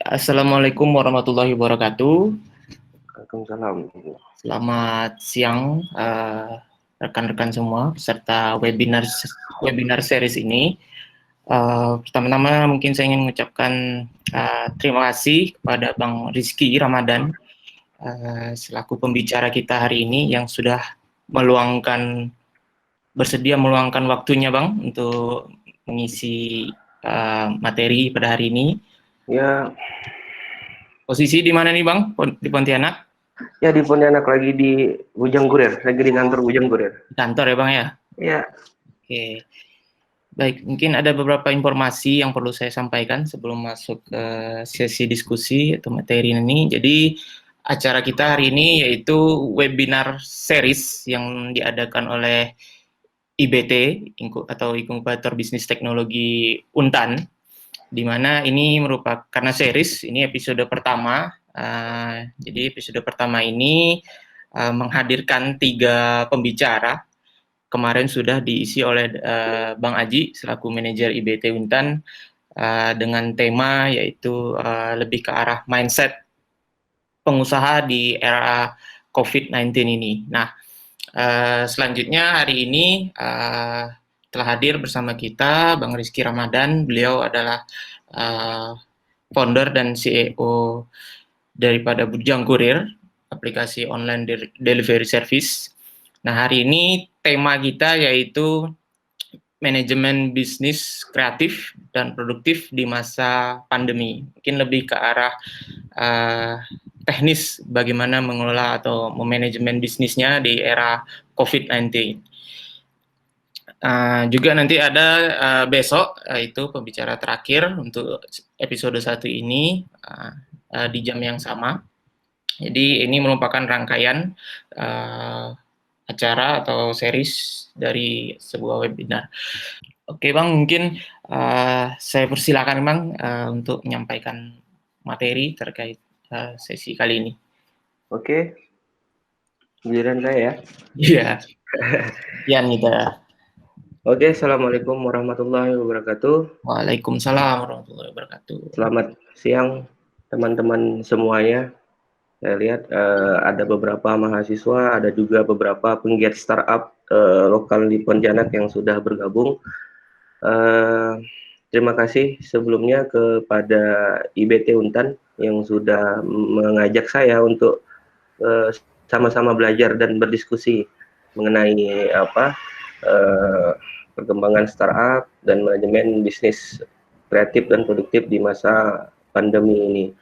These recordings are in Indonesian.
Assalamualaikum warahmatullahi wabarakatuh. Waalaikumsalam. Selamat siang rekan-rekan semua peserta webinar series ini. Pertama-tama mungkin saya ingin mengucapkan terima kasih kepada Bang Rizky Ramadan selaku pembicara kita hari ini yang sudah bersedia meluangkan waktunya Bang untuk mengisi materi pada hari ini. Ya. Posisi di mana nih Bang? Di Pontianak? Ya, di Pontianak, lagi di Bujang Kurir, lagi di kantor Bujang Kurir. Di kantor ya Bang ya? Ya. Oke. Baik, mungkin ada beberapa informasi yang perlu saya sampaikan sebelum masuk ke sesi diskusi atau materi ini. Jadi, acara kita hari ini yaitu webinar series yang diadakan oleh IBT atau Inkubator Bisnis Teknologi Untan, di mana ini merupakan karena series, ini episode pertama. Jadi episode pertama ini menghadirkan 3 pembicara. Kemarin sudah diisi oleh Bang Aji selaku manajer IBT Untan dengan tema yaitu lebih ke arah mindset pengusaha di era COVID-19 ini. Nah, selanjutnya hari ini telah hadir bersama kita Bang Rizky Ramadan. Beliau adalah founder dan CEO daripada Bujang Kurir, aplikasi online delivery service. Nah, hari ini tema kita yaitu manajemen bisnis kreatif dan produktif di masa pandemi. Mungkin lebih ke arah teknis bagaimana mengelola atau memanajemen bisnisnya di era COVID-19. Juga nanti ada besok, itu pembicara terakhir untuk episode 1 ini di jam yang sama. Jadi ini merupakan rangkaian acara atau series dari sebuah webinar. Oke Bang, mungkin saya persilakan Bang untuk menyampaikan materi terkait sesi kali ini. Oke, giliran saya ya. Iya. Ya Nita. Oke, assalamualaikum warahmatullahi wabarakatuh. Waalaikumsalam warahmatullahi wabarakatuh. Selamat siang teman-teman semuanya. Saya lihat ada beberapa mahasiswa, ada juga beberapa penggiat startup lokal di Pontianak yang sudah bergabung. Terima kasih sebelumnya kepada IBT Untan yang sudah mengajak saya untuk sama-sama belajar dan berdiskusi mengenai perkembangan startup dan manajemen bisnis kreatif dan produktif di masa pandemi ini.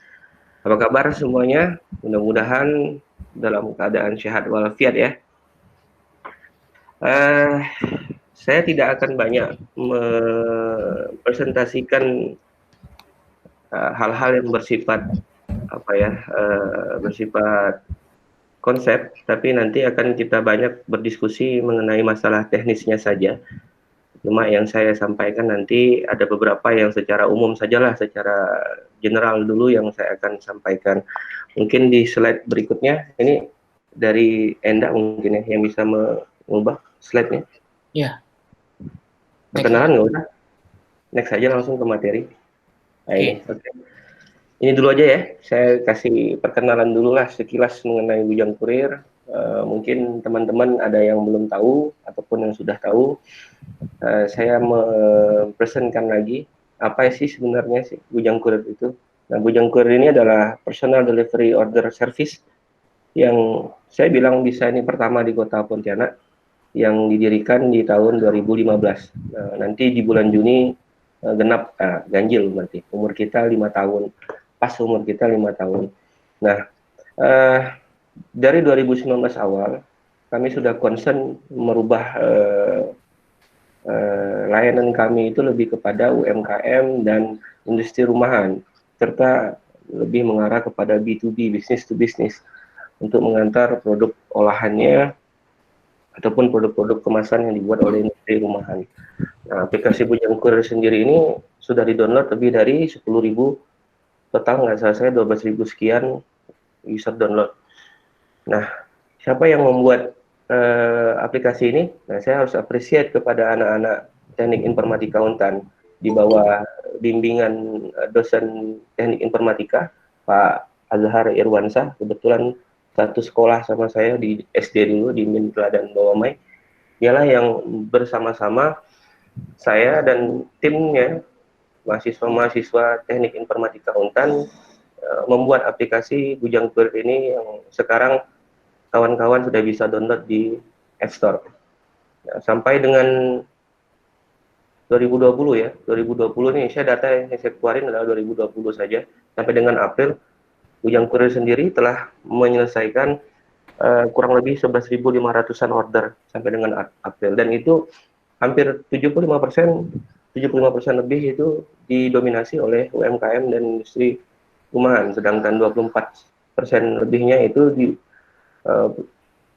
Apa kabar semuanya? Mudah-mudahan dalam keadaan sehat walafiat ya. Saya tidak akan banyak mempresentasikan hal-hal yang bersifat bersifat konsep, tapi nanti akan kita banyak berdiskusi mengenai masalah teknisnya saja. Cuma yang saya sampaikan nanti ada beberapa yang secara umum sajalah, secara general dulu yang saya akan sampaikan. Mungkin di slide berikutnya, ini dari Enda mungkin ya, yang bisa mengubah slide-nya. Iya. Perkenalan nggak usah. Next aja langsung ke materi. Nah, Okay. Ini dulu aja ya, saya kasih perkenalan dulu lah sekilas mengenai Bujang Kurir. Mungkin teman-teman ada yang belum tahu ataupun yang sudah tahu. Saya mempresentkan lagi apa sih sebenarnya sih Bujang Kurir itu. Nah, Bujang Kurir ini adalah personal delivery order service yang saya bilang bisa ini pertama di kota Pontianak, yang didirikan di tahun 2015. Nah, nanti di bulan Juni genap ganjil berarti umur kita 5 tahun, pas umur kita 5 tahun. Nah, dari 2019 awal kami sudah concern merubah layanan kami itu lebih kepada UMKM dan industri rumahan, serta lebih mengarah kepada B2B, business to business, untuk mengantar produk olahannya ataupun produk-produk kemasan yang dibuat oleh industri rumahan. Nah, aplikasi Bujang Kurir sendiri ini sudah di-download lebih dari 10.000, total nggak salah saya 12.000 sekian user download. Nah, siapa yang membuat aplikasi ini? Nah, saya harus appreciate kepada anak-anak teknik informatika Untan. di bawah bimbingan dosen teknik informatika Pak Azhar Irwansyah. Kebetulan satu sekolah sama saya di SD dulu di Mindra dan Bawamai. Dialah yang bersama-sama saya dan timnya mahasiswa-mahasiswa teknik informatika Untan membuat aplikasi Bujang Kurir ini yang sekarang kawan-kawan sudah bisa download di App Store. Nah, sampai dengan 2020 ya, 2020 nih, saya data yang saya keluarin adalah 2020 saja. Sampai dengan April, Bujang Kurir sendiri telah menyelesaikan kurang lebih 11.500-an order sampai dengan April. Dan itu hampir 75% lebih itu didominasi oleh UMKM dan industri rumahan, sedangkan 24% lebihnya itu di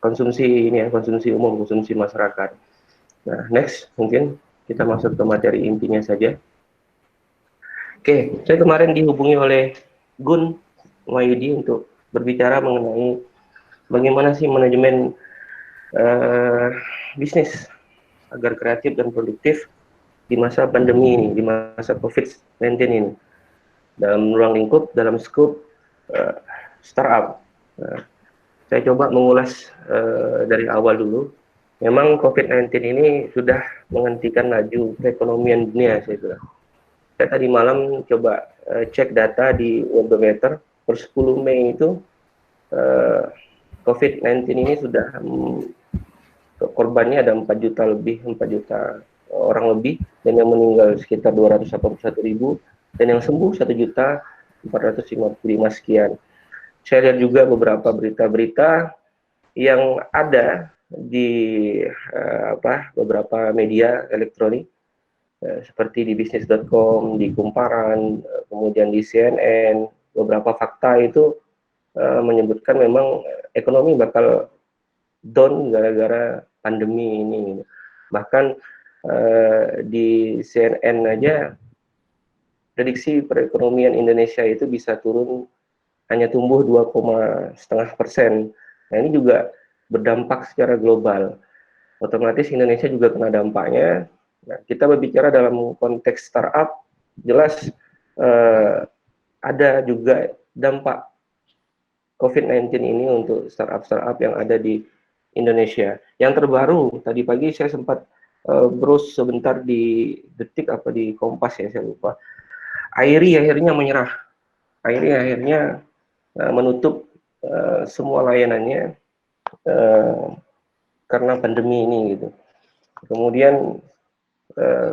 konsumsi ini ya, konsumsi umum, konsumsi masyarakat. Nah, next mungkin kita masuk ke materi intinya saja. Oke, saya kemarin dihubungi oleh Gun Mayudi untuk berbicara mengenai bagaimana sih manajemen bisnis agar kreatif dan produktif di masa pandemi ini, di masa COVID-19 ini, dalam ruang lingkup, dalam skop startup. Saya coba mengulas dari awal dulu. Memang COVID-19 ini sudah menghentikan laju perekonomian dunia, saya bilang. Saya tadi malam coba cek data di Worldometer, per 10 Mei itu COVID-19 ini sudah korbannya ada 4 juta lebih, 4 juta orang lebih, dan yang meninggal sekitar 281.000, dan yang sembuh 1.455 sekian. Saya lihat juga beberapa berita-berita yang ada di beberapa media elektronik seperti di bisnis.com, di Kumparan, kemudian di CNN. Beberapa fakta itu menyebutkan memang ekonomi bakal down gara-gara pandemi ini. Bahkan di CNN aja prediksi perekonomian Indonesia itu bisa turun hanya tumbuh 2,5%. Nah, ini juga berdampak secara global. Otomatis Indonesia juga kena dampaknya. Nah, kita berbicara dalam konteks startup, jelas ada juga dampak COVID-19 ini untuk startup-startup yang ada di Indonesia. Yang terbaru, tadi pagi saya sempat browse sebentar di Detik apa di Kompas ya, saya lupa. Airi akhirnya menyerah. Airi akhirnya menutup semua layanannya karena pandemi ini gitu. Kemudian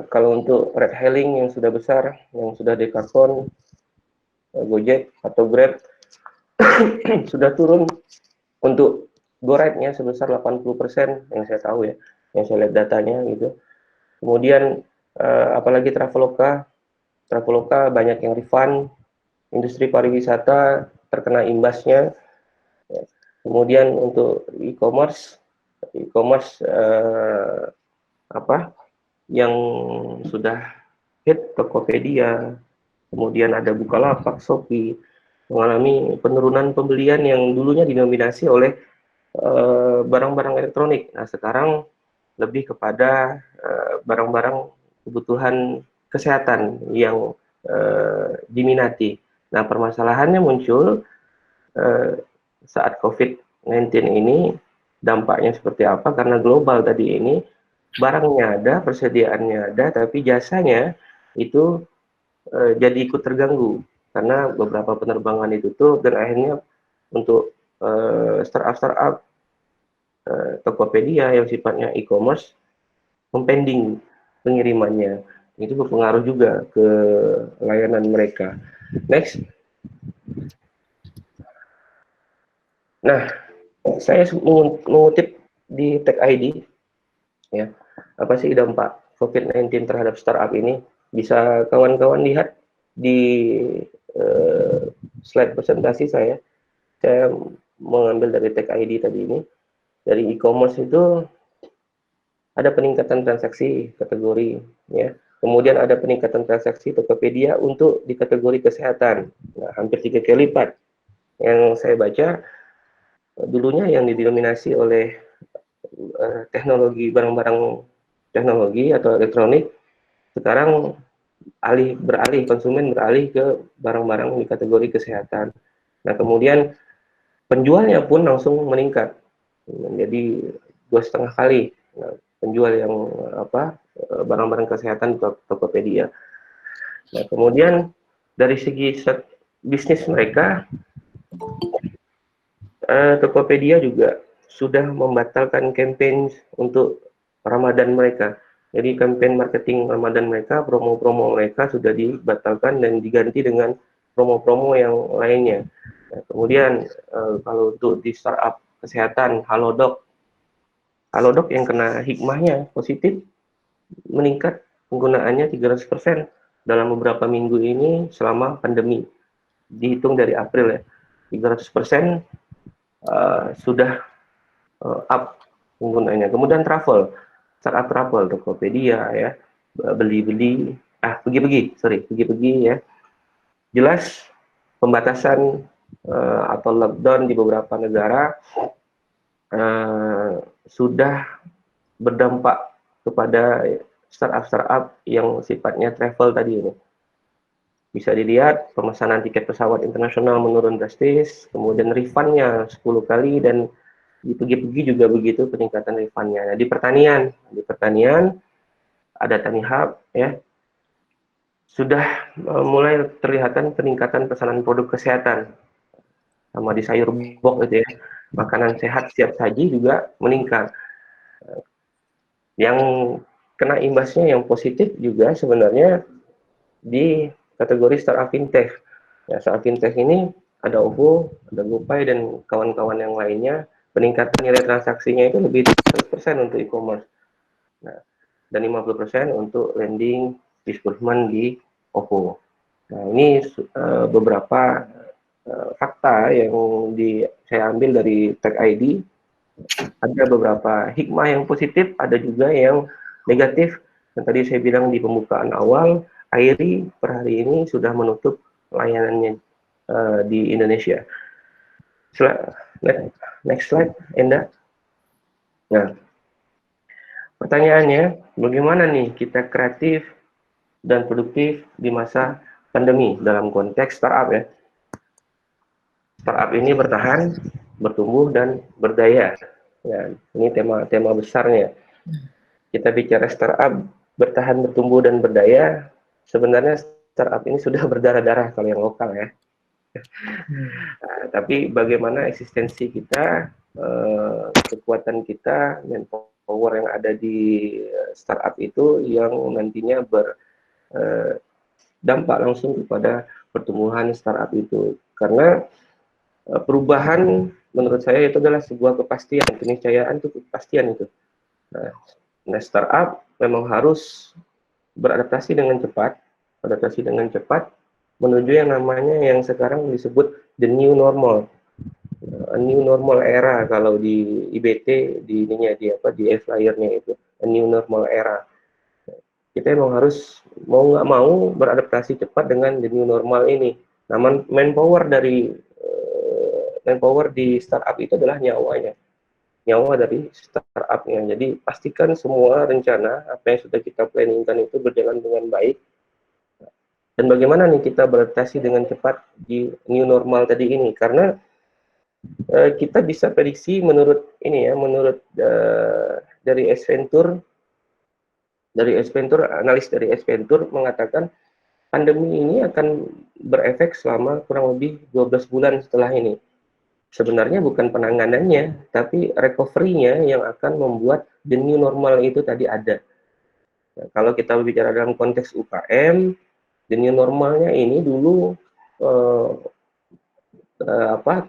kalau untuk ride hailing yang sudah besar, yang sudah dekarbon, Gojek atau Grab sudah turun untuk GoRide-nya sebesar 80% yang saya tahu ya, yang saya lihat datanya gitu. Kemudian apalagi Traveloka banyak yang refund, industri pariwisata terkena imbasnya. Kemudian untuk e-commerce yang sudah hit, Tokopedia, kemudian ada Bukalapak, Shopee, mengalami penurunan pembelian yang dulunya didominasi oleh barang-barang elektronik. Nah, sekarang lebih kepada barang-barang kebutuhan kesehatan yang diminati. Nah, permasalahannya muncul saat COVID-19 ini, dampaknya seperti apa? Karena global tadi ini, barangnya ada, persediaannya ada, tapi jasanya itu jadi ikut terganggu karena beberapa penerbangan ditutup, dan akhirnya untuk startup Tokopedia yang sifatnya e-commerce mempending pengirimannya. Itu berpengaruh juga ke layanan mereka. Next. Nah, saya mengutip di Tech ID ya, apa sih dampak COVID-19 terhadap startup ini? Bisa kawan-kawan lihat di slide presentasi saya mengambil dari Tech ID tadi ini. Dari e-commerce itu ada peningkatan transaksi kategori ya. Kemudian ada peningkatan transaksi Tokopedia untuk di kategori kesehatan. Nah, hampir 3 kali lipat. Yang saya baca dulunya yang didominasi oleh teknologi, barang-barang teknologi atau elektronik, sekarang konsumen beralih ke barang-barang di kategori kesehatan. Nah, kemudian penjualnya pun langsung meningkat menjadi 2,5 kali. Nah, penjual yang barang-barang kesehatan ke Tokopedia. Nah, kemudian dari segi bisnis mereka, Tokopedia juga sudah membatalkan campaign untuk Ramadan mereka. Jadi campaign marketing Ramadan mereka, promo-promo mereka sudah dibatalkan dan diganti dengan promo-promo yang lainnya. Nah, kemudian kalau untuk di startup kesehatan, Halodoc yang kena hikmahnya positif meningkat penggunaannya 300% dalam beberapa minggu ini selama pandemi. Dihitung dari April ya, 300% sudah up penggunanya. Kemudian startup travel, Tokopedia ya, pergi-pergi ya. Jelas pembatasan atau lockdown di beberapa negara sudah berdampak kepada startup yang sifatnya travel tadi ini. Bisa dilihat pemesanan tiket pesawat internasional menurun drastis, kemudian refundnya 10 kali, dan di pergi-pergi juga begitu peningkatan refundnya. Nah, di pertanian ada Tani Hub ya, sudah mulai terlihatan peningkatan pesanan produk kesehatan. Sama di sayur box gitu ya, makanan sehat siap saji juga meningkat. Yang kena imbasnya yang positif juga sebenarnya di kategori startup fintech. Ya, startup fintech ini ada OVO, ada GoPay, dan kawan-kawan yang lainnya. Peningkatan nilai transaksinya itu lebih 100% untuk e-commerce. Nah, dan 50% untuk lending disbursement di OVO. Nah, ini beberapa fakta yang saya ambil dari Tech ID. Ada beberapa hikmah yang positif, ada juga yang negatif. Dan tadi saya bilang di pembukaan awal, Airi per hari ini sudah menutup layanannya di Indonesia. Next slide, Enda. Nah, pertanyaannya, bagaimana nih kita kreatif dan produktif di masa pandemi dalam konteks startup ya? Startup ini bertahan, bertumbuh, dan berdaya. Ya, ini tema besarnya. Kita bicara startup bertahan, bertumbuh, dan berdaya. Sebenarnya startup ini sudah berdarah-darah kalau yang lokal ya. Nah, tapi bagaimana eksistensi kita, kekuatan kita, manpower yang ada di startup itu yang nantinya berdampak langsung kepada pertumbuhan startup itu. Karena perubahan menurut saya itu adalah sebuah kepastian, keniscayaan itu kepastian itu. Nah, startup memang harus beradaptasi dengan cepat menuju yang namanya yang sekarang disebut the new normal. A new normal era kalau di IBT di ininya di flyer-nya itu a new normal era. Kita memang harus mau nggak mau beradaptasi cepat dengan the new normal ini. Nah, manpower di startup itu adalah nyawa dari startupnya. Jadi pastikan semua rencana apa yang sudah kita planningkan itu berjalan dengan baik. Dan bagaimana nih kita beradaptasi dengan cepat di new normal tadi ini? Karena kita bisa prediksi menurut dari analis dari Esventur mengatakan pandemi ini akan berefek selama kurang lebih 12 bulan setelah ini. Sebenarnya bukan penanganannya, tapi recovery-nya yang akan membuat the new normal itu tadi ada. Nah, kalau kita bicara dalam konteks UKM, the new normalnya ini dulu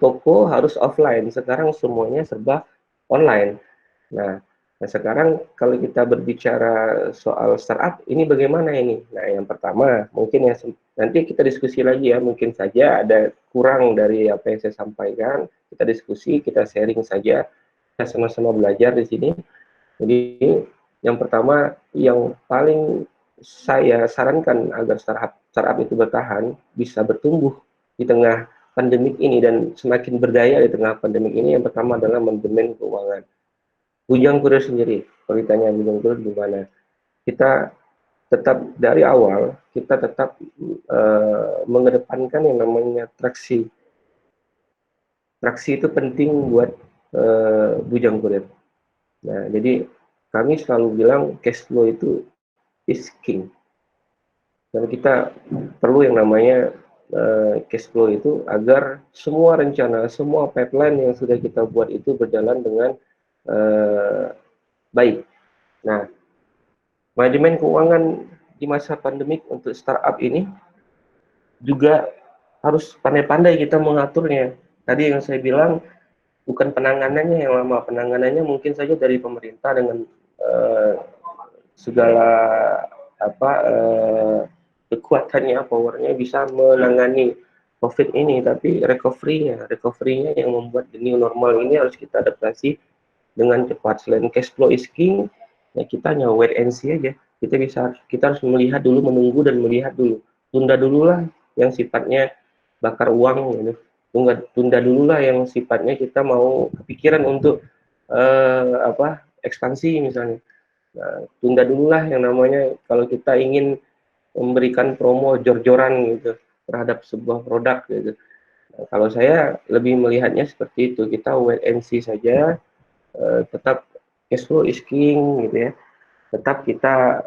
toko harus offline, sekarang semuanya serba online. Nah, sekarang kalau kita berbicara soal startup, ini bagaimana ini? Nah, yang pertama, mungkin ya nanti kita diskusi lagi ya, mungkin saja ada kurang dari apa yang saya sampaikan, kita diskusi, kita sharing saja, kita sama-sama belajar di sini. Jadi, yang pertama, yang paling saya sarankan agar startup itu bertahan, bisa bertumbuh di tengah pandemik ini dan semakin berdaya di tengah pandemik ini, yang pertama adalah manajemen keuangan. Bujang Kurir sendiri, kalau ditanya Bujang Kurir gimana? Kita tetap dari awal kita tetap mengedepankan yang namanya traksi. Traksi itu penting buat bujang kurir. Nah, jadi kami selalu bilang cash flow itu is king. Dan kita perlu yang namanya cash flow itu agar semua rencana, semua pipeline yang sudah kita buat itu berjalan dengan baik. Nah, manajemen keuangan di masa pandemik untuk startup ini juga harus pandai-pandai kita mengaturnya. Tadi yang saya bilang bukan penanganannya yang lama, penanganannya mungkin saja dari pemerintah dengan segala apa kekuatannya, powernya bisa menangani COVID ini, tapi recovery-nya yang membuat the new normal ini harus kita adaptasi dengan cepat. Selain cash flow is king, ya kita hanya wait and see aja. Kita harus melihat dulu, menunggu dan melihat dulu. Tunda dulu lah yang sifatnya bakar uang gitu. Tunda dulu lah yang sifatnya kita mau kepikiran untuk ekspansi misalnya. Nah, tunda dulu lah yang namanya kalau kita ingin memberikan promo jor-joran gitu terhadap sebuah produk gitu. Nah, kalau saya lebih melihatnya seperti itu, kita wait and see saja, tetap cash flow is king gitu ya, tetap kita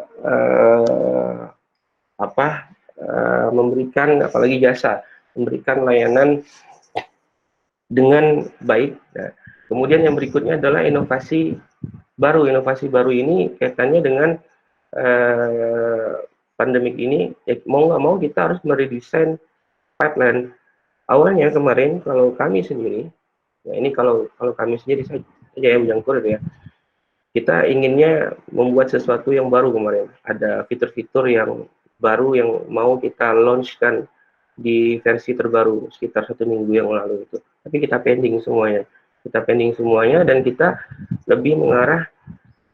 memberikan apalagi jasa, memberikan layanan dengan baik. Nah, kemudian yang berikutnya adalah inovasi baru. Inovasi baru ini kaitannya dengan pandemik ini, ya, mau nggak mau kita harus meredesain pipeline. Awalnya kemarin kalau kami sendiri, ya ini kalau kami sendiri saja yang menjangkau ya, kita inginnya membuat sesuatu yang baru kemarin. Ada fitur-fitur yang baru yang mau kita launchkan di versi terbaru sekitar 1 minggu yang lalu itu. Tapi kita pending semuanya. Kita pending semuanya dan kita lebih mengarah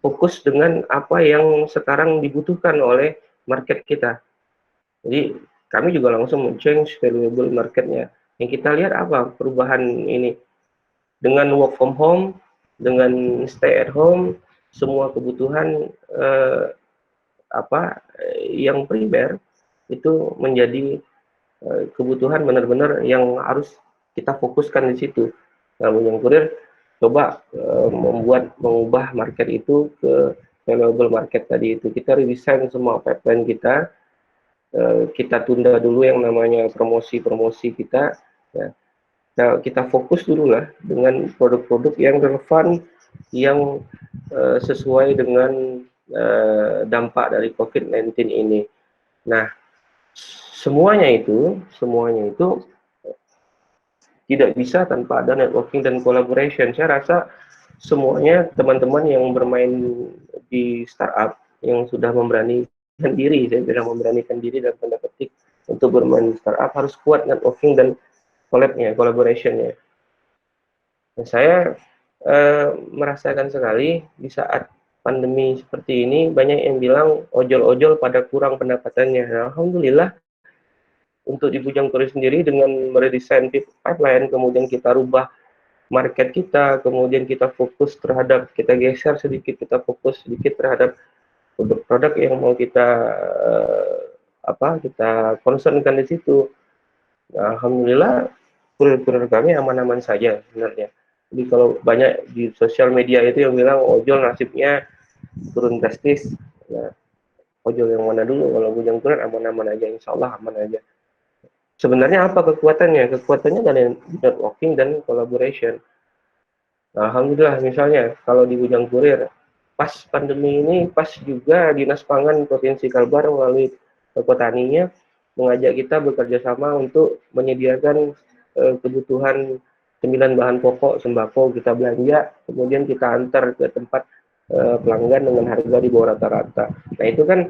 fokus dengan apa yang sekarang dibutuhkan oleh market kita. Jadi kami juga langsung men-change valuable marketnya. Yang kita lihat apa perubahan ini dengan work from home, dengan stay at home, semua kebutuhan yang primer itu menjadi kebutuhan benar-benar yang harus kita fokuskan di situ. Nah, yang kurir coba mengubah market itu ke valuable market tadi itu. Kita redesign semua pipeline kita, kita tunda dulu yang namanya promosi-promosi kita, ya. Kita fokus dulu lah dengan produk-produk yang relevan, yang sesuai dengan dampak dari COVID-19 ini. Nah, semuanya itu tidak bisa tanpa ada networking dan collaboration. Saya rasa semuanya teman-teman yang bermain di startup yang sudah memberanikan diri, saya bilang memberanikan diri dalam tanda petik untuk bermain di startup harus kuat networking dan collaboration-nya. Dan saya merasakan sekali di saat pandemi seperti ini banyak yang bilang ojol-ojol pada kurang pendapatannya. Nah, alhamdulillah untuk di Bujang Kurir sendiri dengan meredesain pipeline, kemudian kita rubah market kita, kemudian kita fokus terhadap, kita geser sedikit, kita fokus sedikit terhadap produk-produk yang mau kita kita concernkan di situ. Nah, alhamdulillah kurir-kurir kami aman-aman saja sebenarnya. Jadi kalau banyak di sosial media itu yang bilang ojol nasibnya turun drastis, nah, ojol yang mana dulu? Kalau Bujang Kurir aman-aman aja, insya Allah aman aja. Sebenarnya apa kekuatannya? Kekuatannya dari networking dan collaboration. Nah, alhamdulillah misalnya kalau di Bujang Kurir, pas pandemi ini, pas juga Dinas Pangan Provinsi Kalbar melalui petaninya mengajak kita bekerja sama untuk menyediakan kebutuhan 9 bahan pokok sembako kita belanja, kemudian kita antar ke tempat pelanggan dengan harga di bawah rata-rata. Nah, itu kan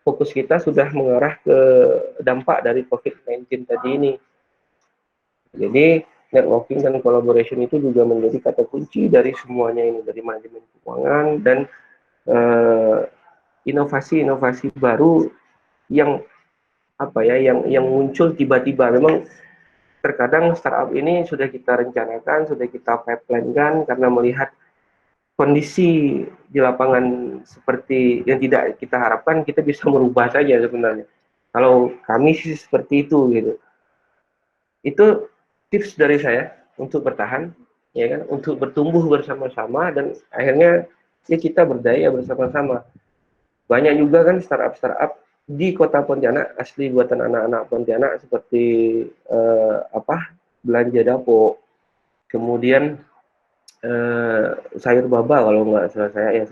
fokus kita sudah mengarah ke dampak dari COVID-19 tadi ini. Jadi networking dan collaboration itu juga menjadi kata kunci dari semuanya ini, dari manajemen keuangan dan inovasi-inovasi baru yang yang muncul tiba-tiba. Memang terkadang startup ini sudah kita rencanakan, sudah kita pipeline-kan karena melihat kondisi di lapangan seperti yang tidak kita harapkan, kita bisa merubah saja sebenarnya. Kalau kami sih seperti itu gitu. Itu tips dari saya untuk bertahan, ya kan, untuk bertumbuh bersama-sama dan akhirnya ya kita berdaya bersama-sama. Banyak juga kan startup-startup di Kota Pontianak asli buatan anak-anak Pontianak seperti belanja dapur, kemudian sayur baba kalau nggak salah saya ya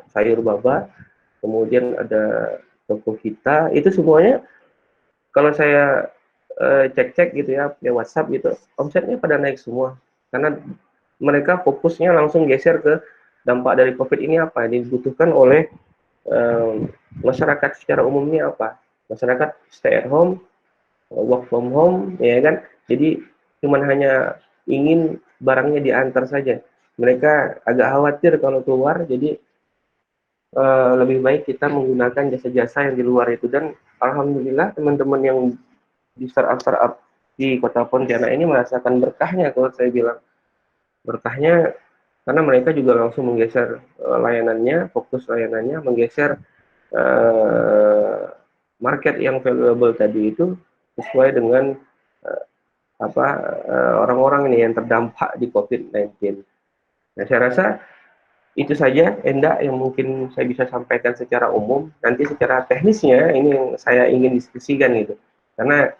sayur baba, kemudian ada toko kita itu semuanya kalau saya cek-cek gitu ya punya WhatsApp gitu omsetnya pada naik semua karena mereka fokusnya langsung geser ke dampak dari COVID ini apa yang dibutuhkan oleh masyarakat secara umumnya apa masyarakat stay at home work from home ya kan jadi cuman hanya ingin barangnya diantar saja mereka agak khawatir kalau keluar jadi lebih baik kita menggunakan jasa-jasa yang di luar itu dan alhamdulillah teman-teman yang di startup-startup di Kota Pontianak ini merasakan berkahnya kalau saya bilang berkahnya karena mereka juga langsung menggeser layanannya fokus layanannya menggeser uh, market yang valuable tadi itu sesuai dengan uh, orang-orang ini yang terdampak di COVID-19. Nah, saya rasa itu saja, Enda, yang mungkin saya bisa sampaikan secara umum. Nanti secara teknisnya ini yang saya ingin diskusikan gitu. Karena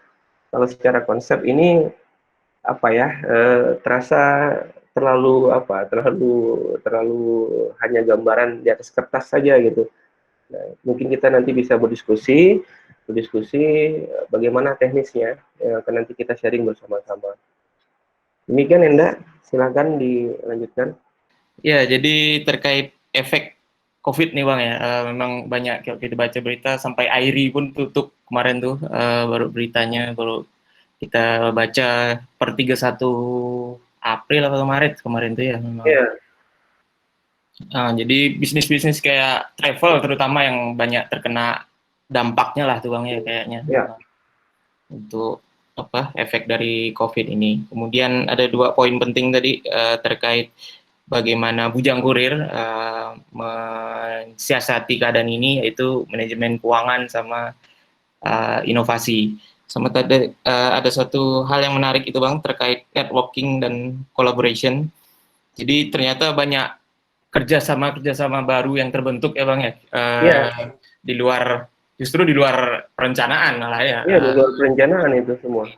kalau secara konsep ini apa ya terasa terlalu hanya gambaran di atas kertas saja gitu. Nah, mungkin kita nanti bisa berdiskusi bagaimana teknisnya yang akan nanti kita sharing bersama-sama. Demikian Enda, silakan dilanjutkan. Ya, jadi terkait efek COVID nih Bang ya, memang banyak kita baca berita sampai AIRI pun tutup kemarin tuh, baru beritanya baru kita baca per 31 April atau Maret kemarin tuh ya memang. Ya, Jadi bisnis-bisnis kayak travel terutama yang banyak terkena dampaknya lah tuh Bang ya kayaknya. ya, Untuk apa efek dari COVID ini. Kemudian ada dua poin penting tadi terkait bagaimana Bujang Kurir mensiasati keadaan ini, yaitu manajemen keuangan sama inovasi. Sama tadi ada suatu hal yang menarik itu Bang terkait networking dan collaboration. Jadi ternyata banyak kerjasama baru yang terbentuk ya Bang ya, ya, di luar justru di luar perencanaan malah ya. ya di luar perencanaan itu semua.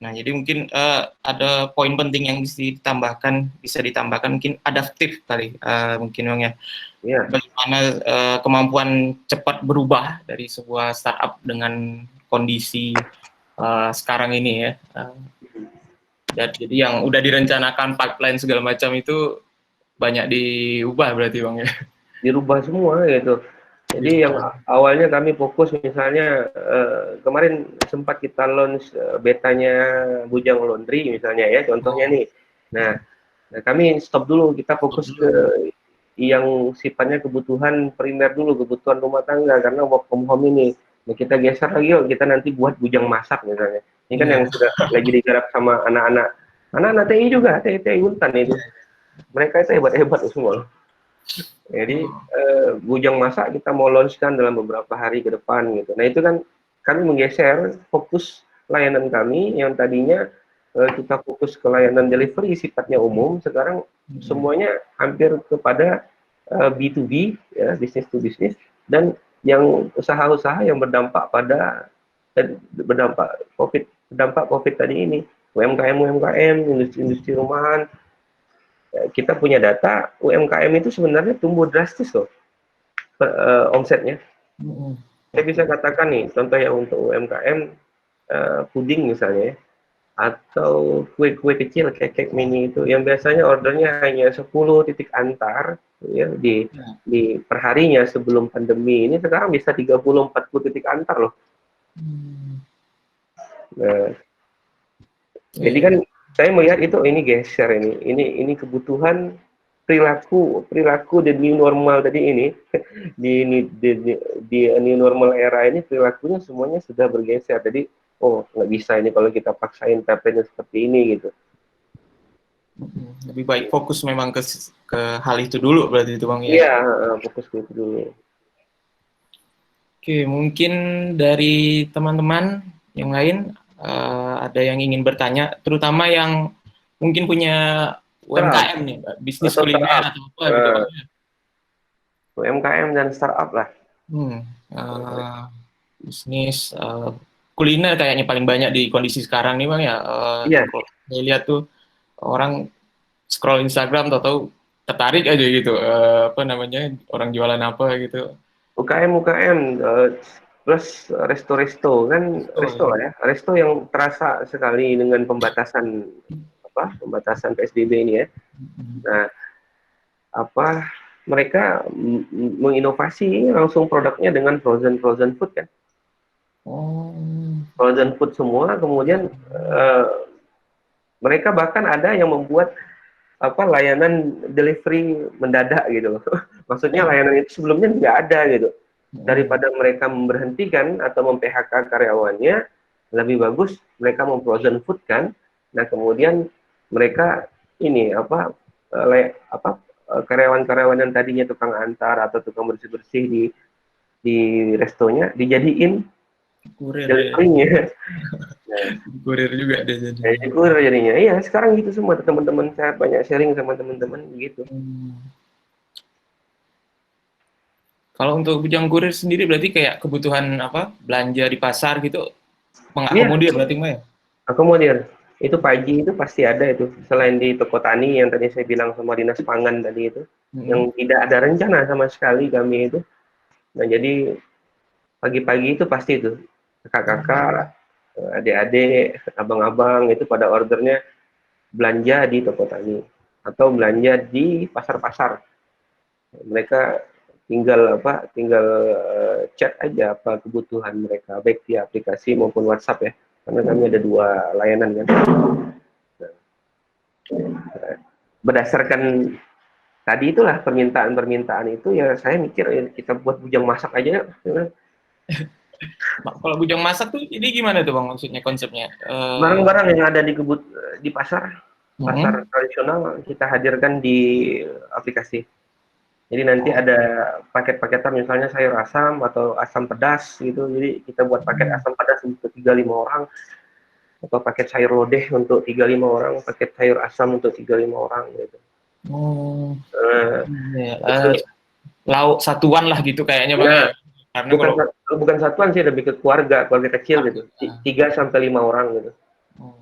Nah, jadi mungkin ada poin penting yang bisa ditambahkan mungkin adaptif kali, mungkin Bang ya. Ya, Bagaimana kemampuan cepat berubah dari sebuah startup dengan kondisi sekarang ini ya. Jadi yang udah direncanakan pipeline segala macam itu banyak diubah berarti Bang ya. dirubah semua gitu. Jadi yang awalnya kami fokus misalnya kemarin sempat kita launch betanya Bujang Laundry misalnya ya contohnya nih. Nah, kami stop dulu kita fokus ke yang sifatnya kebutuhan primer dulu kebutuhan rumah tangga karena work from home ini. Nah, kita geser lagi yuk kita nanti buat bujang masak misalnya. Ini kan yang sudah lagi digarap sama anak-anak TI juga TI Untan itu. Mereka itu hebat-hebat semua. Jadi bujang masak kita mau launchkan dalam beberapa hari ke depan gitu. Nah itu kan kami menggeser fokus layanan kami yang tadinya kita fokus ke layanan delivery sifatnya umum, sekarang semuanya hampir kepada B2B ya business to business dan yang usaha-usaha yang berdampak pada berdampak COVID tadi ini UMKM industri rumahan kita punya data UMKM itu sebenarnya tumbuh drastis loh omsetnya. Saya bisa katakan nih, contoh ya untuk UMKM puding misalnya, atau kue-kue kecil kayak cake mini itu, yang biasanya ordernya hanya 10 titik antar, ya di perharinya sebelum pandemi ini sekarang bisa 30-40 titik antar loh. Nah, jadi kan saya melihat itu ini geser ini kebutuhan perilaku the new normal tadi ini di new normal era ini perilakunya semuanya sudah bergeser jadi nggak bisa ini kalau kita paksain tapenya seperti ini gitu. Lebih baik fokus memang ke ke hal itu dulu berarti itu Bang ya. Iya, fokus ke itu dulu. Oke, mungkin dari teman-teman yang lain ada yang ingin bertanya, terutama yang mungkin punya Startup UMKM nih, bisnis atau kuliner startup, atau apa gitu eh, Bang. UMKM dan startup lah. Hmm, eh, bisnis kuliner kayaknya paling banyak di kondisi sekarang nih Bang ya. Iya, Kalau saya lihat tuh orang scroll Instagram tahu-tahu tertarik aja gitu, apa namanya, orang jualan apa gitu. UKM plus resto-resto kan, Oh, resto lah ya, resto yang terasa sekali dengan pembatasan pembatasan PSBB ini ya. Nah, apa mereka menginovasi langsung produknya dengan frozen frozen food kan, oh, frozen food semua. Kemudian eh, mereka bahkan ada yang membuat layanan delivery mendadak gitu loh. Maksudnya layanan itu sebelumnya nggak ada gitu. hmm, Daripada mereka memberhentikan atau mem-PHK karyawannya, lebih bagus mereka memfrozen food kan. Nah, kemudian mereka ini karyawan-karyawan yang tadinya tukang antar atau tukang bersih-bersih di restonya dijadiin kurir ya, delivery-nya. Nah, kurir juga deh jadi. jadi kurir jadinya. Iya, sekarang gitu semua teman-teman saya banyak sharing sama teman-teman gitu. Hmm. Kalau untuk bujang kurir sendiri berarti kayak kebutuhan apa belanja di pasar gitu Iya, mengakomodir berarti Mbak ya? akomodir. Itu pagi itu pasti ada itu. Selain di toko tani yang tadi saya bilang sama dinas pangan tadi itu, Hmm. yang tidak ada rencana sama sekali kami itu. Nah, jadi pagi-pagi itu pasti itu kakak-kakak, adik-adik, abang-abang itu pada ordernya belanja di toko tani atau belanja di pasar-pasar. Mereka tinggal chat aja apa kebutuhan mereka baik di aplikasi maupun WhatsApp ya. Karena kami ada dua layanan kan. Berdasarkan tadi itulah permintaan-permintaan itu ya saya mikir ya, kita buat bujang masak aja ya. Kalau bujang masak tuh jadi gimana tuh Bang maksudnya konsepnya? Barang-barang yang ada di pasar pasar Hmm. tradisional kita hadirkan di aplikasi. Jadi nanti Oh. ada paket-paketan misalnya sayur asam atau asam pedas gitu. Jadi kita buat paket Hmm. asam pedas untuk 35 orang atau paket sayur lodeh untuk 35 orang, paket sayur asam untuk 35 orang gitu. Oh. Nah, Ya, itu lauk satuan lah gitu kayaknya Bang nah ya. Karena bukan kalau bukan satuan sih, lebih ke keluarga kecil gitu. keluarga. 3 sampai 5 orang gitu. Oh.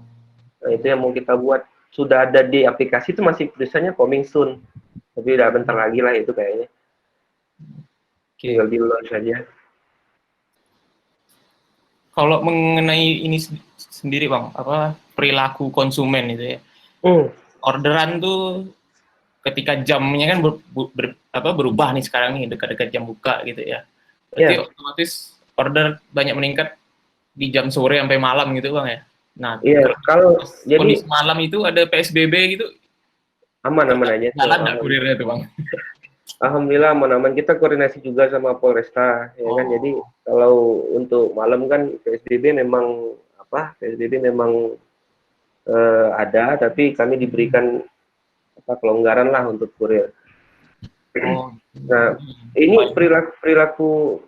Nah, itu yang mau kita buat. Sudah ada di aplikasi itu masih tulisannya coming soon. Tapi udah bentar lagi lah itu kayaknya. Tinggal Oke. di launch saja. Kalau mengenai ini sendiri Bang, apa perilaku konsumen itu ya. Hmm, Orderan tuh ketika jamnya kan berubah nih sekarang nih dekat-dekat jam buka gitu ya. Berarti ya, otomatis order banyak meningkat di jam sore sampai malam gitu Bang ya. Nah, iya. kalau Kalau jadi kondisi malam itu ada PSBB gitu, aman-aman aja tuh. jalan nggak kurirnya tuh Bang? Alhamdulillah aman-aman. Kita koordinasi juga sama Polresta, ya kan. Jadi Oh. kalau untuk malam kan PSBB memang ada, tapi kami diberikan kelonggaran lah untuk kurir. Oh. Nah, ini Lumayan.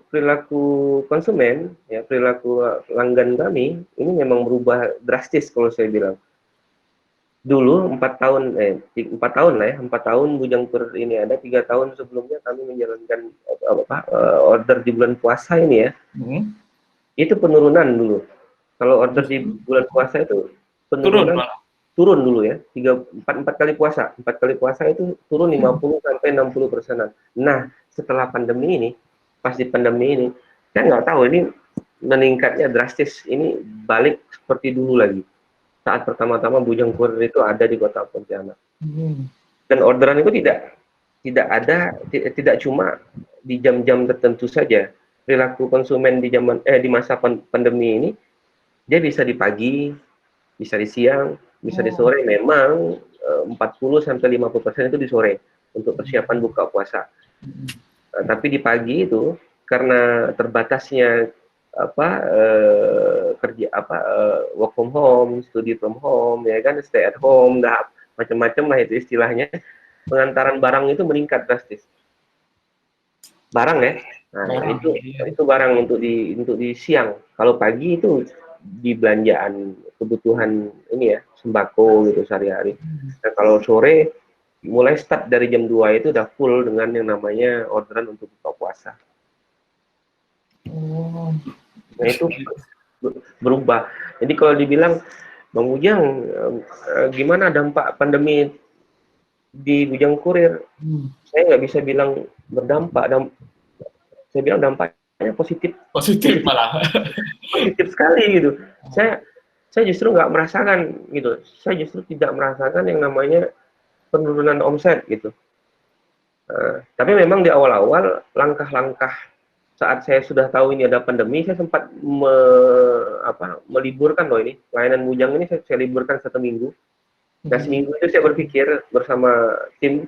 perilaku konsumen, ya perilaku pelanggan kami ini memang berubah drastis kalau saya bilang. Dulu 4 tahun lah ya, 4 tahun Bujang Kurir ini ada. 3 tahun sebelumnya kami menjalankan order di bulan puasa ini ya. Hmm. Itu penurunan dulu. Kalau order di Justru bulan puasa itu turun penurunan malah. turun dulu ya, empat kali puasa, 4 kali puasa itu turun 50 sampai 60%. Nah, setelah pandemi ini, pas di pandemi ini, saya nggak tahu ini meningkatnya drastis. Ini balik seperti dulu lagi. Saat pertama-tama Bujang Kurir itu ada di Kota Pontianak. Hmm. Dan orderan itu tidak cuma di jam-jam tertentu saja. Perilaku konsumen di masa pandemi ini, dia bisa di pagi, bisa di siang, bisa di Oh. sore. Memang 40 sampai 50% itu di sore untuk persiapan buka puasa. Nah, tapi di pagi itu karena terbatasnya work from home, study from home, ya kan, stay at home, nggak macam-macam lah itu istilahnya. pengantaran barang itu meningkat drastis. Barang ya, nah Barang, iya. itu barang untuk di siang. Kalau pagi itu di belanjaan kebutuhan ini ya, sembako gitu sehari-hari. Nah kalau sore mulai start dari jam 2 itu udah full dengan yang namanya orderan untuk buka puasa. Oh, Nah itu berubah. Jadi kalau dibilang Bang Ujang, gimana dampak pandemi di Bujang Kurir? hmm, Saya nggak bisa bilang berdampak. Saya bilang dampaknya positif, positif positif, malah. positif sekali gitu. Saya saya justru nggak merasakan gitu. Saya justru tidak merasakan yang namanya penurunan omset gitu. Tapi memang di awal-awal langkah-langkah saat saya sudah tahu ini ada pandemi, saya sempat meliburkan loh ini layanan Bujang ini saya liburkan 1 minggu. Nah seminggu itu saya berpikir bersama tim,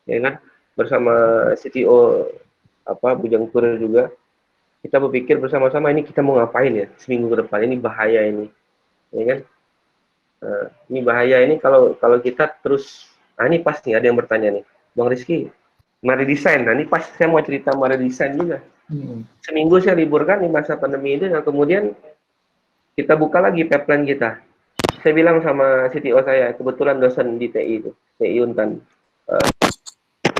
ya kan, bersama CTO Bujang Kurir juga, kita berpikir bersama-sama ini kita mau ngapain ya seminggu ke depan, ini bahaya ini, ya kan. Ini bahaya ini kalau kalau kita terus, ini pas nih ada yang bertanya nih, Bang Rizky, mari desain. Nah ini pas saya mau cerita mari desain juga. Hmm. Seminggu saya liburkan di masa pandemi itu, dan kemudian kita buka lagi pipeline kita. Saya bilang sama CTO saya, kebetulan dosen di TI itu, TI Untan,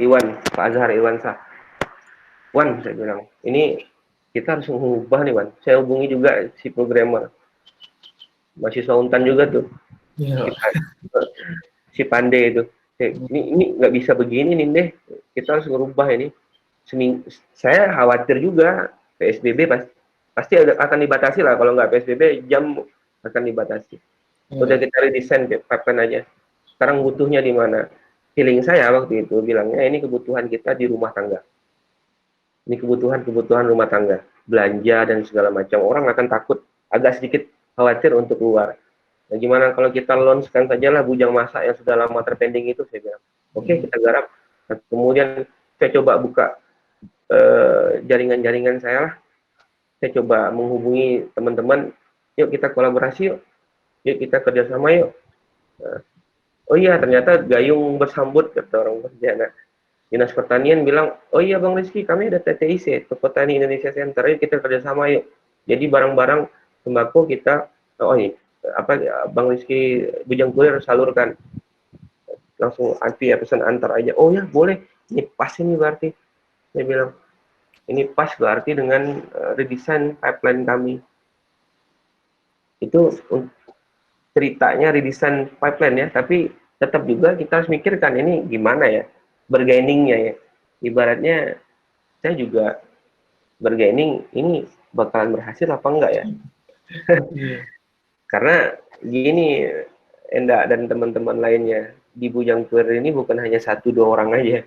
Iwan, Pak Azhar Iwan Sah. Wan, saya bilang, ini kita harus mengubah nih Wan. Saya hubungi juga si programmer, mahasiswa Untan juga tuh, si, Iya. si Pande itu. Ini nggak bisa begini nih deh, kita harus merubah ini. Seminggu, saya khawatir juga PSBB pasti akan dibatasi lah, kalau nggak PSBB jam akan dibatasi. Udah Iya. kita redesign pipeline aja. Sekarang butuhnya di mana? Feeling saya waktu itu bilangnya ini kebutuhan kita di rumah tangga. Ini kebutuhan rumah tangga, belanja dan segala macam. Orang akan takut, agak sedikit khawatir untuk keluar. Nah, gimana kalau kita launchkan sajalah bujang masak yang sudah lama terpending itu, saya bilang. Oke, kita garap. Nah, kemudian saya coba buka jaringan-jaringan saya lah. Saya coba menghubungi teman-teman, yuk kita kolaborasi yuk kita kerjasama yuk. Nah, oh iya, ternyata gayung bersambut kata orang kerja. Nah, Dinas Pertanian bilang, oh iya Bang Rizky, kami ada TTIC, Toko Tani Indonesia Center, yuk kita kerjasama yuk. Jadi barang-barang sembako kita, oh iya, Bang Rizky Bujang Kurir salurkan, langsung via pesan antar aja. Oh ya boleh, ini pas ini berarti. Saya bilang, ini pas berarti dengan redesign pipeline kami. Itu ceritanya redesign pipeline ya, tapi tetap juga kita harus mikirkan ini gimana ya bergainingnya ya. Ibaratnya saya juga bergaining ini bakalan berhasil apa enggak ya? Iya. Karena gini, Enda dan teman-teman lainnya, di Bujang Kurir ini bukan hanya 1-2 orang aja,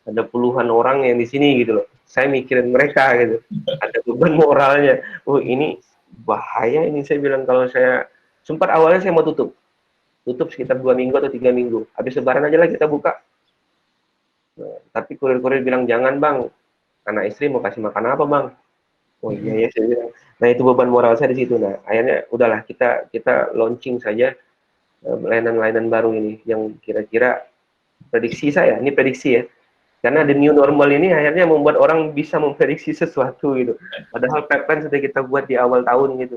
ada puluhan orang yang di sini gitu loh. Saya mikirin mereka gitu, ada beban moralnya. Oh ini bahaya ini, saya bilang kalau saya sempat awalnya saya mau tutup sekitar 2 minggu atau 3 minggu, habis lebaran aja lah kita buka. Nah, tapi kurir-kurir bilang jangan bang, anak istri mau kasih makan apa bang? Oh iya ya, saya bilang. Nah itu beban moral saya di situ. Nah akhirnya udahlah kita kita launching saja layanan-layanan baru ini yang kira-kira, prediksi saya, ini prediksi ya. Karena the new normal ini akhirnya membuat orang bisa memprediksi sesuatu gitu. Padahal pipeline sudah kita buat di awal tahun gitu.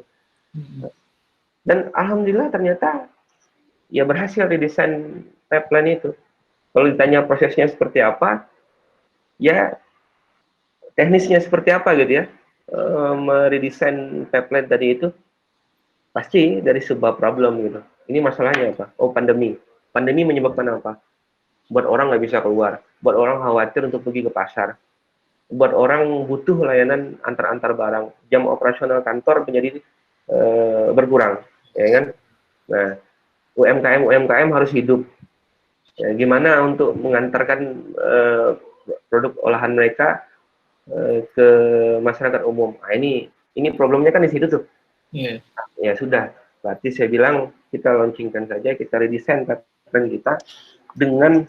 Dan alhamdulillah ternyata ya berhasil didesain pipeline itu. Kalau ditanya prosesnya seperti apa, ya teknisnya seperti apa gitu ya, meredesain pipeline tadi itu pasti dari sebuah problem gitu. Ini masalahnya apa? Oh pandemi. Pandemi menyebabkan apa? Buat orang nggak bisa keluar, buat orang khawatir untuk pergi ke pasar, buat orang butuh layanan antar-antar barang, jam operasional kantor menjadi berkurang, ya kan? Nah, UMKM harus hidup. Ya, gimana untuk mengantarkan produk olahan mereka ke masyarakat umum? Nah, ini problemnya kan di situ tuh. Iya. Ya sudah, berarti saya bilang kita launchingkan saja, kita redesign pattern kita dengan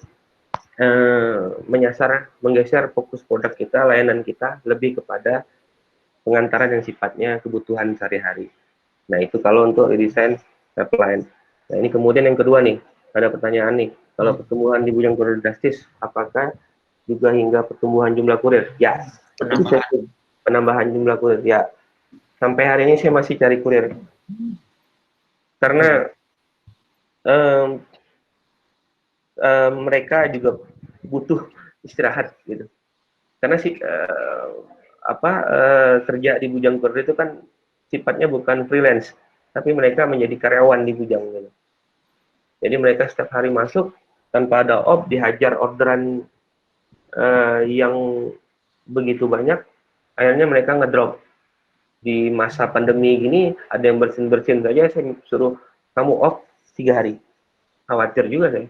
menggeser fokus produk kita, layanan kita lebih kepada pengantaran yang sifatnya kebutuhan sehari-hari. Nah itu kalau untuk redesign pipeline. Nah ini kemudian yang kedua nih, ada pertanyaan nih. Kalau pertumbuhan di Bujang Kurir drastis, apakah juga hingga pertumbuhan jumlah kurir? Ya, betul saya penambahan jumlah kurir. Ya, sampai hari ini saya masih cari kurir. Karena mereka juga butuh istirahat gitu. Karena sih kerja di Bujang Kurir itu kan sifatnya bukan freelance, tapi mereka menjadi karyawan di Bujang gitu. Jadi mereka setiap hari masuk tanpa ada dihajar orderan yang begitu banyak, akhirnya mereka ngedrop. Di masa pandemi gini ada yang bersin-bersin saja saya suruh kamu off 3 hari. Khawatir juga saya.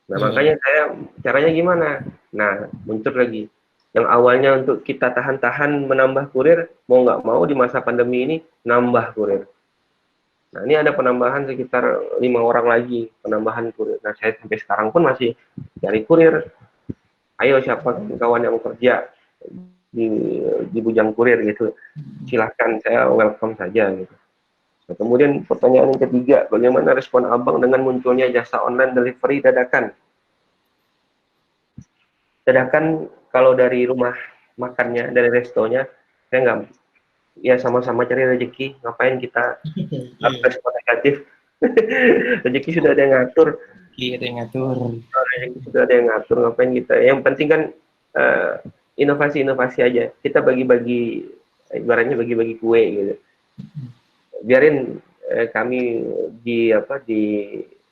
Nah, makanya saya caranya gimana? Nah, muncul lagi. Yang awalnya untuk kita tahan-tahan menambah kurir, mau nggak mau di masa pandemi ini nambah kurir. Nah, ini ada penambahan sekitar 5 orang lagi, penambahan kurir. Nah, saya sampai sekarang pun masih cari kurir. Ayo siapa kawan yang kerja di Bujang Kurir gitu. Silahkan, saya welcome saja gitu. Nah, kemudian pertanyaan yang ketiga, bagaimana respon Abang dengan munculnya jasa online delivery dadakan? Dadakan kalau dari rumah makannya, dari restonya, saya nggak, ya sama-sama cari rezeki, ngapain kita respon negatif? Rezeki sudah ada yang ngatur. Iya, ada yang ngatur. Rezeki sudah ada yang ngatur, ngapain kita? Yang penting kan inovasi-inovasi aja. Kita bagi-bagi, ibaratnya bagi-bagi kue gitu. Biarin kami di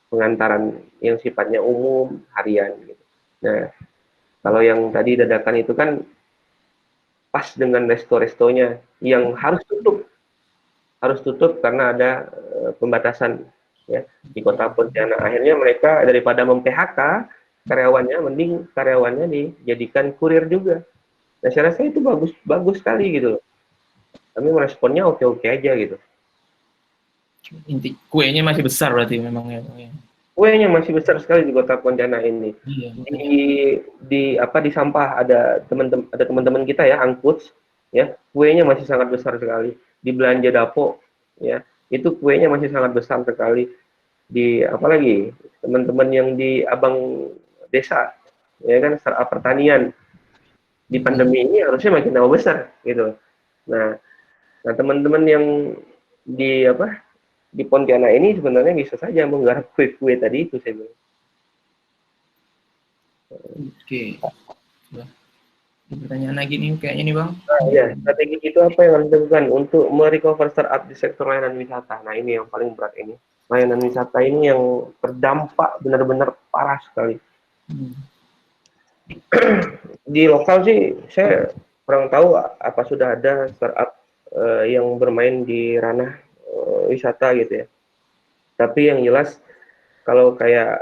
pengantaran yang sifatnya umum harian gitu. Nah, kalau yang tadi dadakan itu kan pas dengan resto-restonya yang harus tutup karena ada pembatasan ya di Kota Pontianak. Akhirnya mereka daripada mem-PHK karyawannya, mending karyawannya dijadikan kurir juga. Nah, saya rasa itu bagus sekali gitu. Kami meresponnya oke-oke aja gitu. Inti kuenya masih besar berarti memang ya. Kuenya masih besar sekali di Kota Pontianak ini. Iya, Di sampah ada teman-teman kita ya, angkut ya, kuenya masih sangat besar sekali. Di belanja Dapo ya, itu kuenya masih sangat besar sekali. Di apalagi teman-teman yang di Abang Desa ya kan, startup pertanian di pandemi ini harusnya makin tambah besar gitu. Nah, teman-teman yang di di Pontianak ini sebenarnya bisa saja menggarap kue-kue tadi itu saya bilang. Oke. Pertanyaan lagi nih kayaknya nih Bang. Nah, ya, strategi itu apa yang harus dilakukan untuk merecover startup di sektor layanan wisata? Nah, ini yang paling berat ini. Layanan wisata ini yang terdampak benar-benar parah sekali. Di lokal sih saya kurang tahu apa sudah ada startup yang bermain di ranah wisata gitu ya. Tapi yang jelas kalau kayak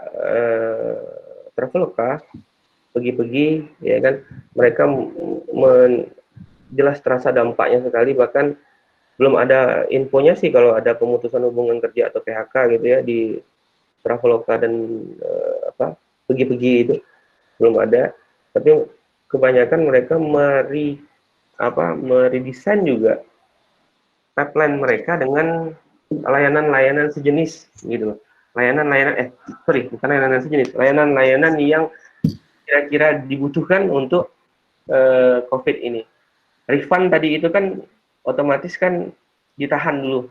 Traveloka pergi-pergi ya kan, mereka jelas terasa dampaknya sekali, bahkan belum ada infonya sih kalau ada pemutusan hubungan kerja atau PHK gitu ya di Traveloka dan pergi-pergi itu belum ada, tapi kebanyakan mereka meredesain juga pipeline mereka dengan layanan-layanan sejenis gitu. Bukan layanan sejenis, layanan-layanan yang kira-kira dibutuhkan untuk COVID ini. Refund tadi itu kan otomatis kan ditahan dulu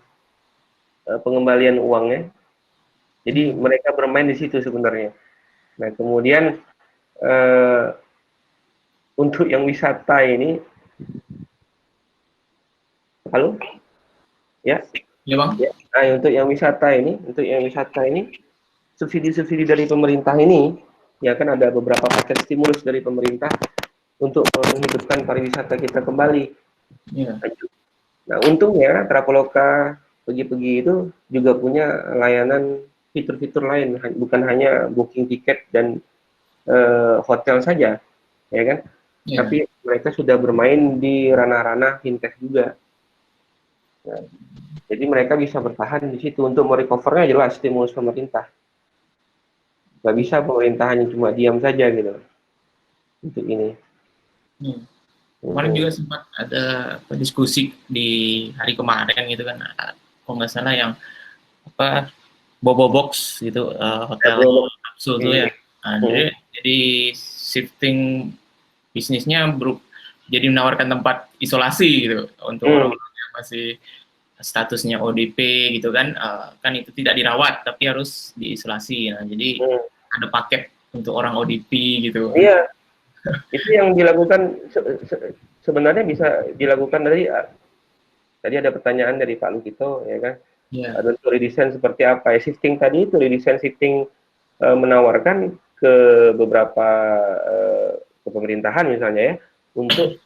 pengembalian uangnya. Jadi mereka bermain di situ sebenarnya. Nah, kemudian untuk yang wisata ini, halo, ya, ya Bang. Ya. Nah, untuk yang wisata ini, subsidi-subsidi dari pemerintah ini, ya kan ada beberapa paket stimulus dari pemerintah untuk menghidupkan pariwisata kita kembali. Ya. Nah, untungnya Traveloka pergi-pergi itu juga punya layanan fitur-fitur lain, bukan hanya booking tiket dan hotel saja, ya kan? Ya. Tapi mereka sudah bermain di ranah-ranah fintech juga. Nah, jadi mereka bisa bertahan di situ. Untuk merecovernya jelas stimulus pemerintah. Nggak bisa pemerintah hanya cuma diam saja gitu untuk ini. Kemarin juga sempat ada diskusi di hari kemarin gitu kan, kalau nggak salah yang Bobo Box gitu, hotel kapsul tuh ya. Nah, jadi shifting bisnisnya jadi menawarkan tempat isolasi gitu untuk orang-orang yang masih statusnya ODP gitu kan, kan itu tidak dirawat tapi harus diisolasi. Nah, jadi ada paket untuk orang ODP gitu. Iya, itu yang dilakukan sebenarnya bisa dilakukan tadi ada pertanyaan dari Pak Lukito ya kan. Yeah. Ada redesign seperti apa ya, shifting tadi itu redesign shifting menawarkan ke beberapa ke pemerintahan misalnya ya untuk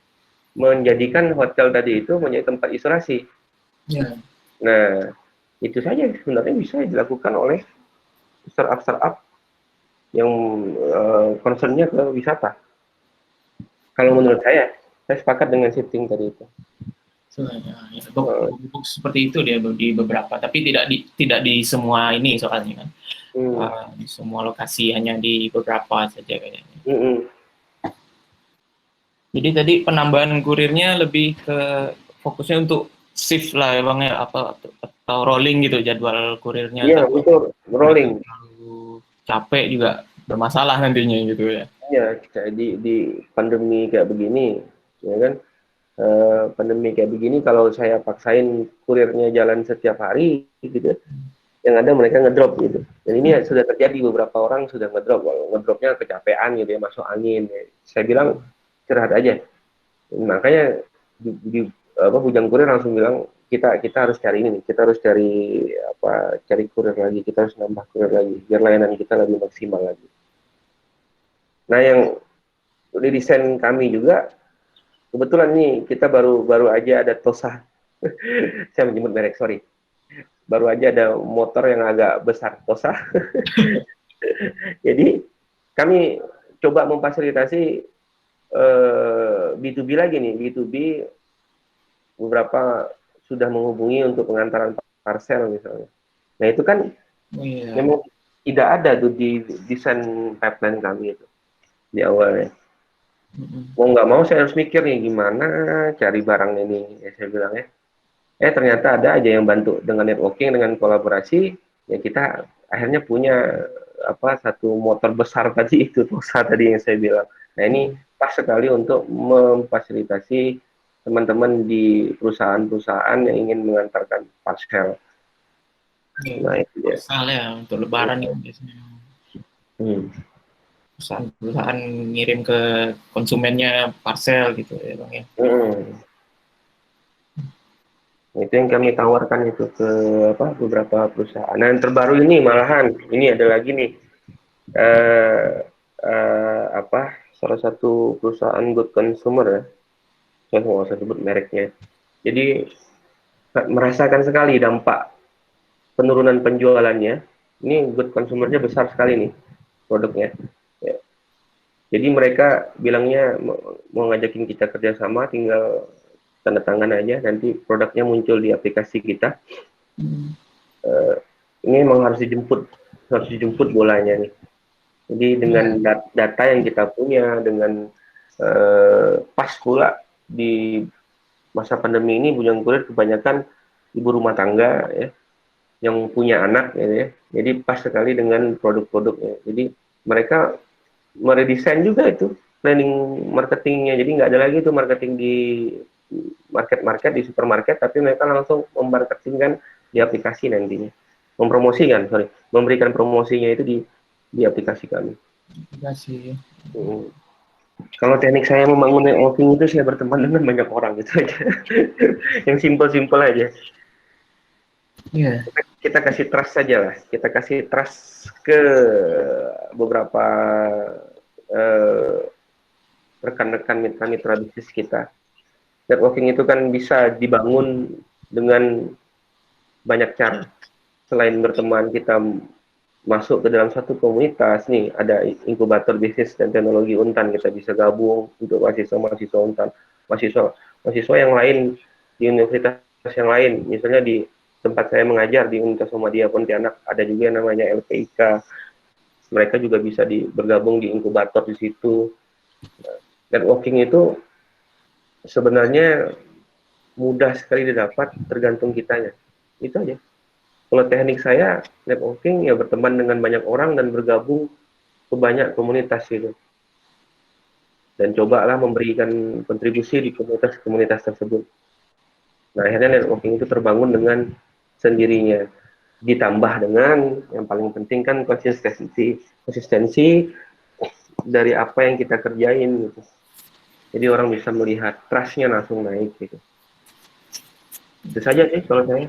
menjadikan hotel tadi itu menjadi tempat isolasi. Yeah. Nah, itu saja sebenarnya bisa dilakukan oleh startup yang concernnya ke wisata. Kalau menurut saya sepakat dengan shifting tadi itu. Seperti itu dia di beberapa, tapi tidak di semua ini soalnya kan. Di semua lokasi, hanya di beberapa saja kayaknya. Jadi tadi penambahan kurirnya lebih ke fokusnya untuk shift lah ya Bang ya, atau rolling gitu jadwal kurirnya. Iya, betul, rolling. Terlalu capek juga bermasalah nantinya gitu ya. Iya, di pandemi kayak begini, ya kan, pandemi kayak begini kalau saya paksain kurirnya jalan setiap hari gitu, yang ada mereka ngedrop gitu. Dan ini sudah terjadi, beberapa orang sudah ngedropnya kecapean gitu ya, masuk angin. Ya. Saya bilang istirahat aja. Makanya Bujang Kurir langsung bilang kita harus cari ini nih, kita harus cari kurir lagi, kita harus nambah kurir lagi biar layanan kita lebih maksimal lagi. Nah, yang di desain kami juga kebetulan nih kita baru aja ada Tosa. Saya menyebut merek, sorry. Baru aja ada motor yang agak besar, Tosa. Jadi kami coba memfasilitasi B2B lagi nih, B2B beberapa sudah menghubungi untuk pengantaran parcel misalnya. Nah itu kan memang tidak ada tuh di desain pipeline kami itu di awalnya. Mau nggak mau saya harus mikir nih gimana cari barang ini, ya saya bilang ya. Ternyata ada aja yang bantu dengan networking, dengan kolaborasi, ya kita akhirnya punya satu motor besar tadi itu, Tosa tadi yang saya bilang. Nah ini pas sekali untuk memfasilitasi teman-teman di perusahaan-perusahaan yang ingin mengantarkan parcel. Nah itu dia. Ya, untuk lebaran itu biasanya. Perusahaan ngirim ke konsumennya parcel gitu ya Bang ya. Itu yang kami tawarkan itu ke beberapa perusahaan. Nah yang terbaru ini malahan ini ada lagi nih salah satu perusahaan good consumer ya, saya nggak usah sebut mereknya. Jadi merasakan sekali dampak penurunan penjualannya. Ini good consumernya besar sekali nih produknya. Ya. Jadi mereka bilangnya mau ngajakin kita kerjasama, tinggal tanda tangan aja, nanti produknya muncul di aplikasi kita. Ini memang harus dijemput bolanya nih. Jadi dengan data yang kita punya, dengan pas pula di masa pandemi ini Bujang Kurir kebanyakan ibu rumah tangga ya, yang punya anak gitu ya. Jadi pas sekali dengan produk-produknya. Jadi mereka meredesain juga itu planning marketingnya. Jadi nggak ada lagi itu marketing di market di supermarket, tapi mereka langsung memarketingkan di aplikasi nantinya. Memberikan promosinya itu di aplikasi kami. Aplikasi. Kalau teknik saya membangun networking itu saya berteman dengan banyak orang gitu aja. Yang simple-simple aja. Yeah. Kita kasih trust saja lah. Kita kasih trust ke beberapa rekan-rekan mitra bisnis kita. Networking itu kan bisa dibangun dengan banyak cara. Selain berteman, kita masuk ke dalam satu komunitas nih, ada inkubator bisnis dan teknologi Untan, kita bisa gabung untuk mahasiswa Untan, mahasiswa yang lain di universitas yang lain, misalnya di tempat saya mengajar di Universitas Muhammadiyah Pontianak ada juga yang namanya LPIK, mereka juga bisa bergabung di inkubator di situ. Networking itu sebenarnya mudah sekali didapat, tergantung kitanya, itu aja. Kalau teknik saya networking ya berteman dengan banyak orang dan bergabung ke banyak komunitas gitu. Dan cobalah memberikan kontribusi di komunitas-komunitas tersebut. Nah, akhirnya networking itu terbangun dengan sendirinya. Ditambah dengan yang paling penting kan konsistensi dari apa yang kita kerjain gitu. Jadi orang bisa melihat trust-nya langsung naik gitu. Itu saja sih kalau saya.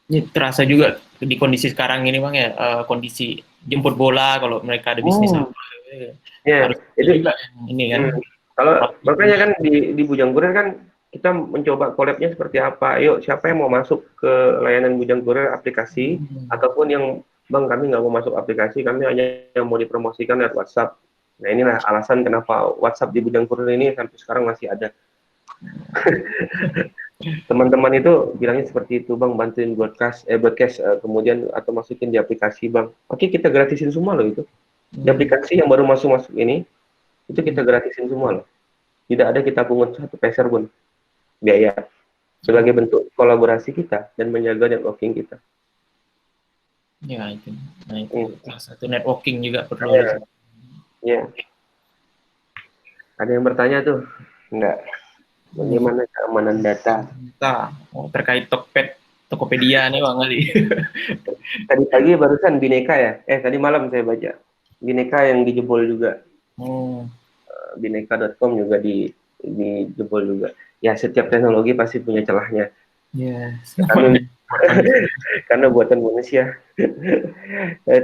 Ini terasa juga di kondisi sekarang ini Bang ya, kondisi jemput bola kalau mereka ada bisnis apa, Ya, harus itu juga ini kan. kalau makanya kan di Bujang Kurir kan kita mencoba collab-nya seperti apa. Yuk, siapa yang mau masuk ke layanan Bujang Kurir aplikasi ataupun yang Bang kami nggak mau masuk aplikasi, kami hanya yang mau dipromosikan lewat WhatsApp. Nah inilah alasan kenapa WhatsApp di Bujang Kurir ini sampai sekarang masih ada. Teman-teman itu bilangnya seperti itu, Bang, bantuin broadcast kemudian atau masukin di aplikasi, Bang. Oke, kita gratisin semua loh itu. Di aplikasi yang baru masuk ini, itu kita gratisin semua loh. Tidak ada kita pungut satu peser pun biaya sebagai bentuk kolaborasi kita dan menjaga networking kita. Ya itu, nah itu salah satu networking juga perlu. Ya. Ada yang bertanya tuh? Enggak. Bagaimana keamanan data? Terkait Tokopedia nih Bang Ali. Tadi pagi barusan Bineka ya? Tadi malam saya baca. Bineka yang dijebol juga. Bineka.com juga dijebol juga. Ya setiap teknologi pasti punya celahnya. Ya, karena buatan manusia.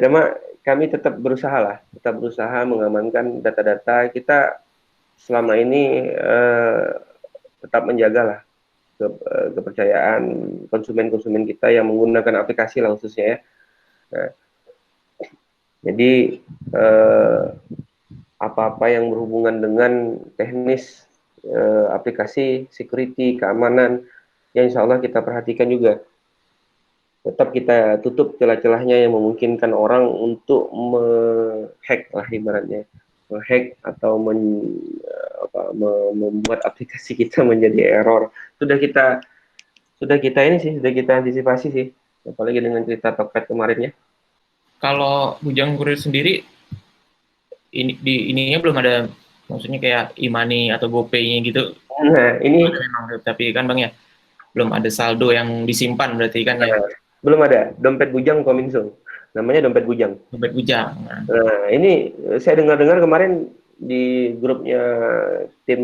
Cuma kami tetap berusaha mengamankan data-data kita selama ini tetap menjagalah kepercayaan konsumen-konsumen kita yang menggunakan aplikasi lah khususnya ya. Nah, jadi apa-apa yang berhubungan dengan teknis aplikasi, security, keamanan, ya insya Allah kita perhatikan juga. Tetap kita tutup celah-celahnya yang memungkinkan orang untuk menghack lah ibaratnya. Menghack atau membuat aplikasi kita menjadi error. Sudah kita antisipasi sih. Apalagi dengan cerita Tokped kemarin ya. Kalau Bujang Kurir sendiri ininya belum ada, maksudnya kayak e-money atau GoPay-nya gitu. Nah, ini memang, tapi kan Bang ya belum ada saldo yang disimpan berarti kan ya. Belum ada dompet bujang Kominfo. Namanya dompet bujang. Dompet bujang. Nah, ini saya dengar-dengar kemarin di grupnya tim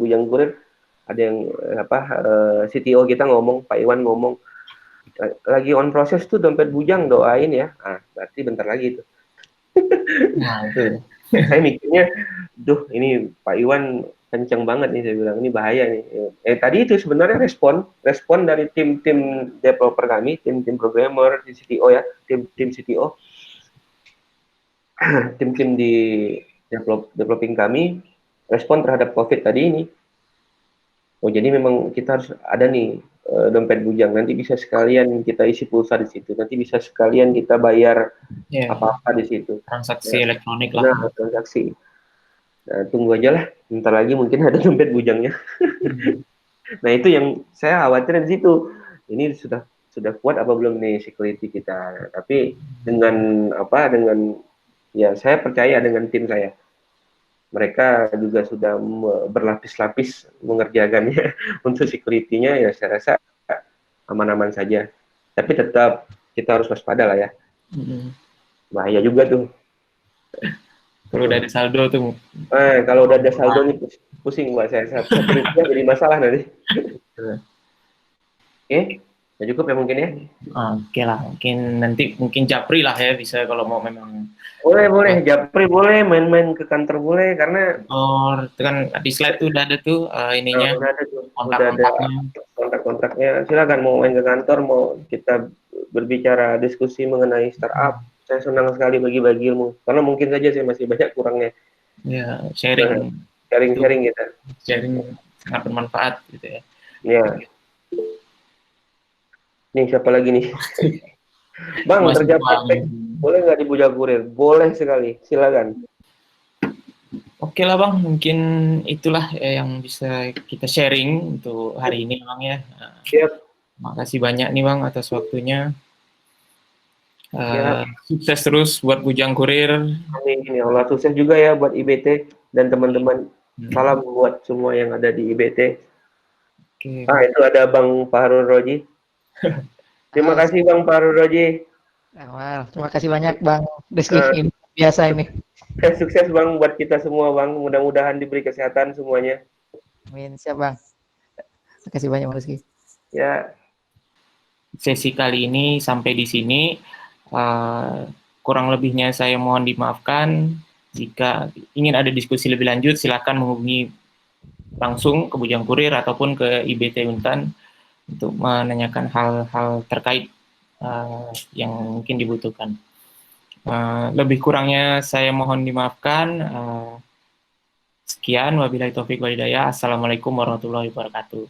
Bujang Kurir ada yang CTO kita ngomong, Pak Iwan ngomong lagi on proses tuh dompet bujang, doain ya. Berarti bentar lagi itu. Nah, itu. Saya mikirnya, ini Pak Iwan kenceng banget nih, saya bilang ini bahaya nih. Tadi itu sebenarnya respon dari tim-tim developer kami, tim-tim programmer, tim CTO ya, tim CTO, tim-tim di developing kami respon terhadap COVID tadi ini. Jadi memang kita harus ada nih dompet bujang. Nanti bisa sekalian kita isi pulsa di situ. Nanti bisa sekalian kita bayar apa-apa di situ. Transaksi elektronik lah. Nah, transaksi. Nah, tunggu aja lah. Bentar lagi mungkin ada dompet bujangnya. Nah, itu yang saya khawatir di situ. Ini sudah kuat apa belum nih security kita. Tapi dengan ya saya percaya dengan tim saya. Mereka juga sudah berlapis-lapis mengerjakannya untuk security-nya, ya saya rasa aman-aman saja. Tapi tetap kita harus waspada lah ya. Bahaya juga tuh. Kalau udah ada saldo tuh. Kalau udah ada saldo nih pusing buat saya. Security-nya jadi masalah nanti. Oke, ya cukup ya mungkin ya. Oke lah, mungkin Japri lah ya bisa kalau mau memang. Boleh, Japri boleh, main-main ke kantor boleh, karena itu kan di slide tuh udah ada tuh ininya. udah ada tuh, kontak-kontaknya. Kontrak-kontraknya. Silakan mau main ke kantor, mau kita berbicara diskusi mengenai startup. Saya senang sekali bagi-bagi ilmu, karena mungkin saja saya masih banyak kurangnya. Ya, sharing kita. Sharing sangat bermanfaat gitu ya. Ya. Nih siapa lagi nih? Bang, kerja praktek boleh nggak di Bujang Kurir? Boleh sekali, silakan. Oke lah Bang, mungkin itulah yang bisa kita sharing untuk hari ini Bang ya. Siap. Makasih banyak nih Bang atas waktunya. Ya, Sukses terus buat Bujang Kurir. amin. Ya Allah, sukses juga ya buat IBT dan teman-teman. Hmm. Salam buat semua yang ada di IBT. Oke, Ah, itu ada Bang Fahrul Roji. Terima Ah, kasih Bang Fahrul Roji. awal. Terima kasih banyak Bang Rizky. Eh, Ini biasa ini. sukses Bang buat kita semua Bang. Mudah-mudahan diberi kesehatan semuanya. Amin. Siap Bang. Terima kasih banyak Bang Rizky. Ya, sesi kali ini sampai di sini. Kurang lebihnya saya mohon dimaafkan. Jika ingin ada diskusi lebih lanjut, silakan menghubungi langsung ke Bujang Kurir ataupun ke IBT Untan untuk menanyakan hal-hal terkait yang mungkin dibutuhkan. Lebih kurangnya saya mohon dimaafkan. Sekian, wabillahi taufik walhidayah. Assalamualaikum warahmatullahi wabarakatuh.